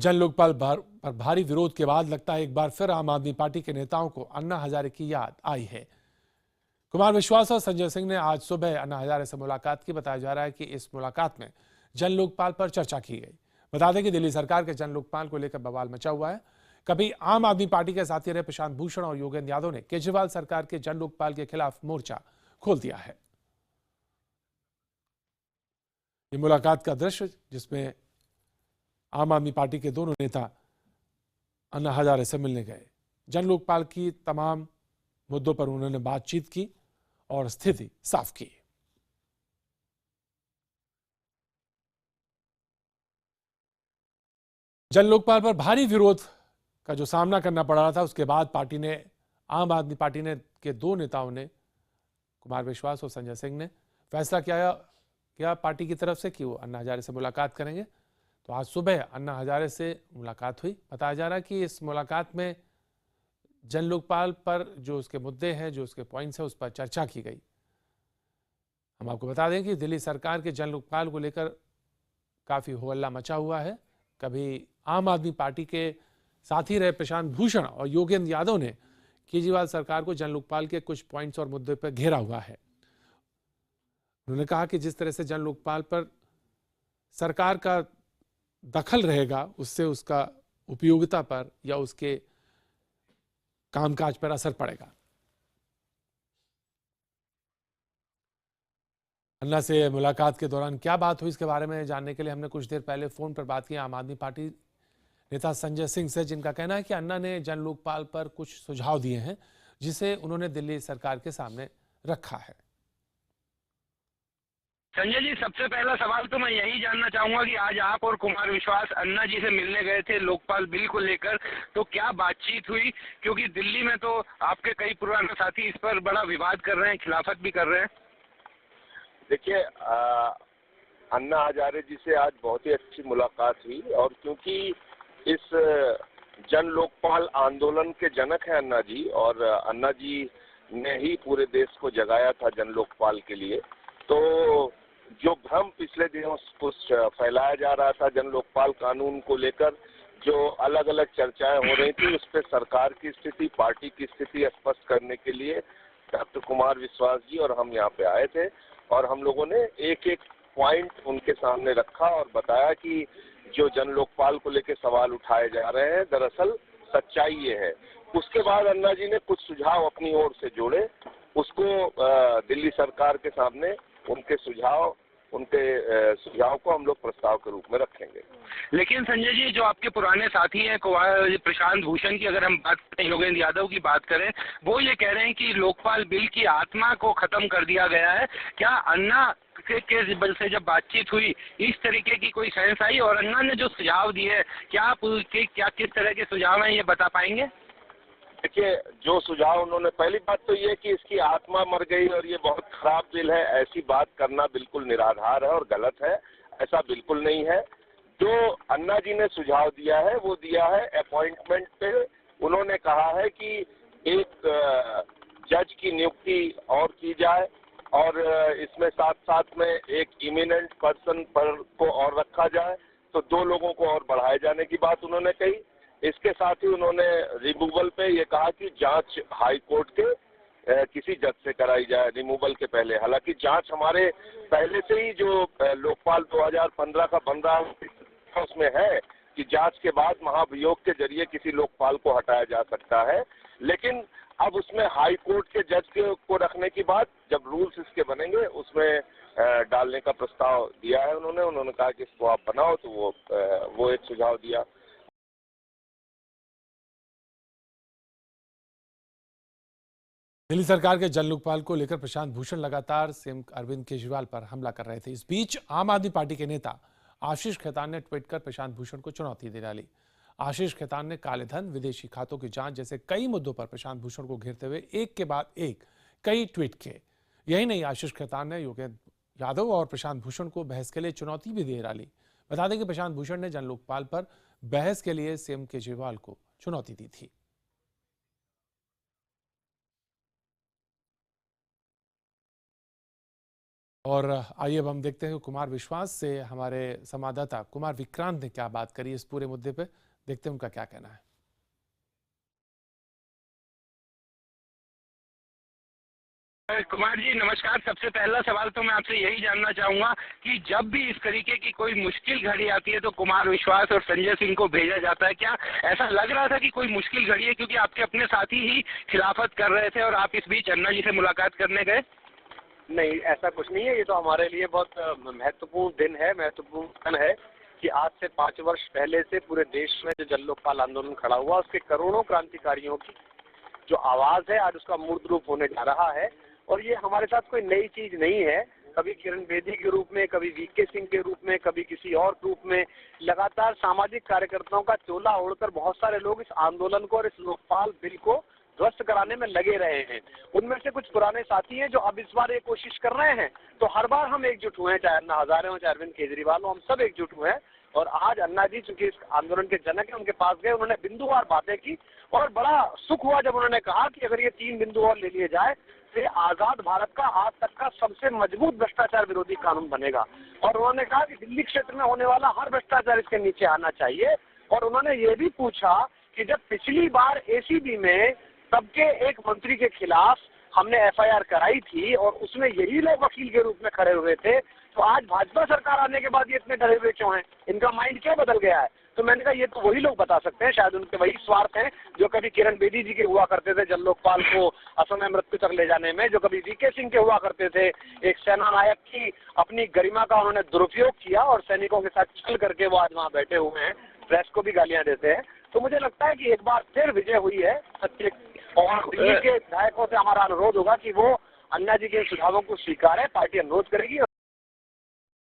जन लोकपाल पर भारी विरोध के बाद लगता है एक बार फिर आम आदमी पार्टी के नेताओं को अन्ना हजारे की याद आई है। कुमार विश्वास और संजय सिंह ने आज सुबह अन्ना हजारे से मुलाकात की। बताया जा रहा है कि इस मुलाकात में जन लोकपाल पर चर्चा की गई। बता दें कि दिल्ली सरकार के जन लोकपाल को लेकर बवाल मचा हुआ है। कभी आम आदमी पार्टी के साथी रहे प्रशांत भूषण और योगेंद्र यादव ने केजरीवाल सरकार के जन लोकपाल के खिलाफ मोर्चा खोल दिया है। ये मुलाकात का दृश्य जिसमें आम आदमी पार्टी के दोनों नेता अन्ना हजारे से मिलने गए। जन लोकपाल की तमाम मुद्दों पर उन्होंने बातचीत की और स्थिति साफ की। जन लोकपाल पर भारी विरोध का जो सामना करना पड़ रहा था, उसके बाद आम आदमी पार्टी ने के दो नेताओं ने, कुमार विश्वास और संजय सिंह ने फैसला किया पार्टी की तरफ से कि वो अन्ना हजारे से मुलाकात करेंगे। तो आज सुबह अन्ना हजारे से मुलाकात हुई। बताया जा रहा है कि इस मुलाकात में जन लोकपाल पर जो उसके मुद्दे हैं, जो उसके पॉइंट्स हैं, उस पर चर्चा की गई। हम आपको बता दें कि दिल्ली सरकार के जन लोकपाल को लेकर काफी हो हल्ला मचा हुआ है। कभी आम आदमी पार्टी के साथी रहे प्रशांत भूषण और योगेंद्र यादव ने केजरीवाल सरकार को जन लोकपाल के कुछ पॉइंट्स और मुद्दे पर घेरा हुआ है। उन्होंने कहा कि जिस तरह से जन लोकपाल पर सरकार का दखल रहेगा, उससे उसका उपयोगिता पर या उसके कामकाज पर असर पड़ेगा। अन्ना से मुलाकात के दौरान क्या बात हुई, इसके बारे में जानने के लिए हमने कुछ देर पहले फोन पर बात की आम आदमी पार्टी नेता संजय सिंह से, जिनका कहना है कि अन्ना ने जन लोकपाल पर कुछ सुझाव दिए हैं जिसे उन्होंने दिल्ली सरकार के सामने रखा है। संजय जी, सबसे पहला सवाल तो मैं यही जानना चाहूंगा कि आज आप और कुमार विश्वास अन्ना जी से मिलने गए थे लोकपाल बिल को लेकर, तो क्या बातचीत हुई? क्योंकि दिल्ली में तो आपके कई पुराने साथी इस पर बड़ा विवाद कर रहे हैं, खिलाफत भी कर रहे हैं। देखिए, अन्ना हजारे जी से आज बहुत ही अच्छी मुलाकात हुई और क्योंकि इस जन लोकपाल आंदोलन के जनक हैं अन्ना जी, और अन्ना जी ने ही पूरे देश को जगाया था जन लोकपाल के लिए, तो जो भ्रम पिछले दिनों कुछ फैलाया जा रहा था जन लोकपाल कानून को लेकर, जो अलग अलग चर्चाएं हो रही थी, उस पर सरकार की स्थिति, पार्टी की स्थिति स्पष्ट करने के लिए डॉक्टर कुमार विश्वास जी और हम यहाँ पे आए थे और हम लोगों ने एक एक पॉइंट उनके सामने रखा और बताया कि जो जन लोकपाल को लेकर सवाल उठाए जा रहे हैं, दरअसल सच्चाई ये है। उसके बाद अन्ना जी ने कुछ सुझाव अपनी ओर से जोड़े, उसको दिल्ली सरकार के सामने उनके सुझाव को हम लोग प्रस्ताव के रूप में रखेंगे। लेकिन संजय जी, जो आपके पुराने साथी हैं प्रशांत भूषण की अगर हम बात करें, योगेंद्र यादव की बात करें, वो ये कह रहे हैं कि लोकपाल बिल की आत्मा को खत्म कर दिया गया है। क्या अन्ना के बल से जब बातचीत हुई, इस तरीके की कोई सेंस आई? और अन्ना ने जो सुझाव दिए, क्या किस तरह के सुझाव हैं, ये बता पाएंगे? देखिए, जो सुझाव उन्होंने, पहली बात तो ये कि इसकी आत्मा मर गई और ये बहुत खराब बिल है, ऐसी बात करना बिल्कुल निराधार है और गलत है। ऐसा बिल्कुल नहीं है। जो अन्ना जी ने सुझाव दिया है वो दिया है अपॉइंटमेंट पे। उन्होंने कहा है कि एक जज की नियुक्ति और की जाए और इसमें साथ साथ में एक इमिनेंट पर्सन पर को और रखा जाए, तो 2 लोगों को और बढ़ाए जाने की बात उन्होंने कही। इसके साथ ही उन्होंने रिमूवल पे ये कहा कि जांच हाई कोर्ट के किसी जज से कराई जाए रिमूवल के पहले। हालांकि जांच हमारे पहले से ही जो लोकपाल 2015 का बन रहा है उसमें है कि जांच के बाद महाभियोग के जरिए किसी लोकपाल को हटाया जा सकता है, लेकिन अब उसमें हाई कोर्ट के जज को रखने की बात, जब रूल्स इसके बनेंगे उसमें डालने का प्रस्ताव दिया है उन्होंने कहा कि इसको आप बनाओ, तो वो एक सुझाव दिया। दिल्ली सरकार के जन लोकपाल को लेकर प्रशांत भूषण लगातार सीएम अरविंद केजरीवाल पर हमला कर रहे थे। इस बीच आम आदमी पार्टी के नेता आशीष खेतान ने ट्वीट कर प्रशांत भूषण को चुनौती दे डाली। आशीष खेतान ने काले धन, विदेशी खातों की जांच जैसे कई मुद्दों पर प्रशांत भूषण को घेरते हुए एक के बाद एक कई ट्वीट किए। यही नहीं, आशीष खेतान ने योगेंद्र यादव और प्रशांत भूषण को बहस के लिए चुनौती भी दे डाली। बता दें कि प्रशांत भूषण ने जन लोकपाल पर बहस के लिए सीएम केजरीवाल को चुनौती दी थी। और आइए अब हम देखते हैं कि कुमार विश्वास से हमारे संवाददाता कुमार विक्रांत ने क्या बात करी इस पूरे मुद्दे पे। देखते हैं उनका क्या कहना है। कुमार जी नमस्कार। सबसे पहला सवाल तो मैं आपसे यही जानना चाहूंगा कि जब भी इस तरीके की कोई मुश्किल घड़ी आती है तो कुमार विश्वास और संजय सिंह को भेजा जाता है। क्या ऐसा लग रहा था कि कोई मुश्किल घड़ी है, क्योंकि आपके अपने साथी ही खिलाफत कर रहे थे और आप इस बीच अन्ना जी से मुलाकात करने गए? नहीं, ऐसा कुछ नहीं है। ये तो हमारे लिए बहुत महत्वपूर्ण दिन है, महत्वपूर्ण क्षण है कि आज से 5 वर्ष पहले से पूरे देश में जो जन लोकपाल आंदोलन खड़ा हुआ, उसके करोड़ों क्रांतिकारियों की जो आवाज है आज उसका मूर्त रूप होने जा रहा है। और ये हमारे साथ कोई नई चीज नहीं है। कभी किरण बेदी के रूप में, कभी वीके सिंह के रूप में, कभी किसी और रूप में लगातार सामाजिक कार्यकर्ताओं का चोला ओढ़कर बहुत सारे लोग इस आंदोलन को और इस लोकपाल बिल को ध्वस्त कराने में लगे रहे हैं। उनमें से कुछ पुराने साथी हैं जो अब इस बार ये कोशिश कर रहे हैं। तो हर बार हम एकजुट हुए हैं, चाहे अन्ना हजारे हो, चाहे अरविंद केजरीवाल हो, हम सब एकजुट हुए हैं। और आज अन्ना जी चूंकि इस आंदोलन के जनक है, उनके पास गए, उन्होंने बिंदुवार बातें की और बड़ा सुख हुआ जब उन्होंने कहा कि अगर ये 3 बिंदु और ले लिए जाए तो ये आजाद भारत का आज तक का सबसे मजबूत भ्रष्टाचार विरोधी कानून बनेगा। और उन्होंने कहा कि दिल्ली क्षेत्र में होने वाला हर भ्रष्टाचार इसके नीचे आना चाहिए। और उन्होंने ये भी पूछा कि जब पिछली बार एसीबी में सबके एक मंत्री के खिलाफ हमने एफआईआर कराई थी और उसमें यही लोग वकील के रूप में खड़े हुए थे, तो आज भाजपा सरकार आने के बाद ये इतने डरे हुए क्यों हैं? इनका माइंड क्या बदल गया है? तो मैंने कहा ये तो वही लोग बता सकते हैं, शायद उनके वही स्वार्थ हैं जो कभी किरण बेदी जी के हुआ करते थे जन लोकपाल को असम में मृत्यु तक ले जाने में, जो कभी वीके सिंह के हुआ करते थे। एक सेना नायक की अपनी गरिमा का उन्होंने दुरुपयोग किया और सैनिकों के साथ चल करके वो आज वहाँ बैठे हुए हैं, प्रेस को भी गालियां देते हैं। तो मुझे लगता है कि एक बार फिर विजय हुई है सत्य और दिल्ली के विधायकों से हमारा अनुरोध होगा कि वो अन्ना जी के सुझावों को स्वीकारें। पार्टी अनुरोध करेगी